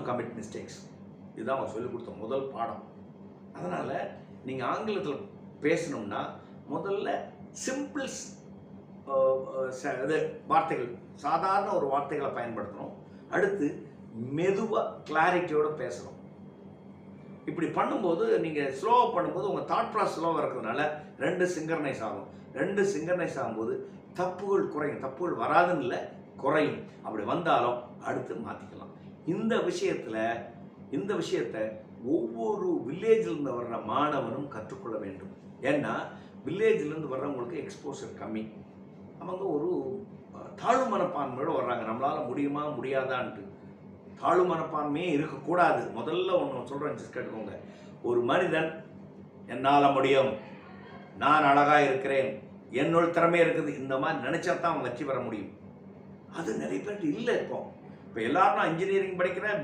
To commit mistakes. இதுதான் அவங்க சொல்லிக் கொடுத்த முதல் பாடம். அதனால் நீங்கள் ஆங்கிலத்தில் பேசணும்னா முதல்ல சிம்பிள்ஸ் இது வார்த்தைகள், சாதாரண ஒரு வார்த்தைகளை பயன்படுத்தணும். அடுத்து மெதுவாக கிளாரிட்டியோடு பேசணும். இப்படி பண்ணும்போது நீங்கள் ஸ்லோவாக பண்ணும்போது உங்கள் தாட் ப்ராசஸ் ஸ்லோவாக இருக்கிறதுனால 2 சிங்கர்னைஸ் ஆகும். 2 சிங்கர்னைஸ் ஆகும்போது தப்புகள் குறையும். தப்புகள் வராதுன்னு இல்லை, குறையும். அப்படி வந்தாலும் அடுத்து மாற்றிக்கலாம். இந்த விஷயத்தை ஒவ்வொரு வில்லேஜிலிருந்து வர்ற மாணவனும் கற்றுக்கொள்ள வேண்டும். ஏன்னா வில்லேஜிலேருந்து வர்றவங்களுக்கு எக்ஸ்போசர் கம்மி. அவங்க ஒரு தாழ்வு மனப்பான்மையோடு வர்றாங்க. நம்மளால் முடியுமா முடியாதான்ட்டு. தாழ்வு மனப்பான்மையே இருக்கக்கூடாது. முதல்ல ஒன்று சொல்கிறேன், கேட்டுக்கோங்க. ஒரு மனிதன் என்னால் முடியும், நான் அழகாக இருக்கிறேன், என்னோட திறமை இருக்குது, இந்த மாதிரி நினச்சா தான் அவன் வெற்றி பெற முடியும். அது நிறைய பேருக்கு இல்லை. இப்போ எல்லாரும் நான் இன்ஜினியரிங் படிக்கிறேன்,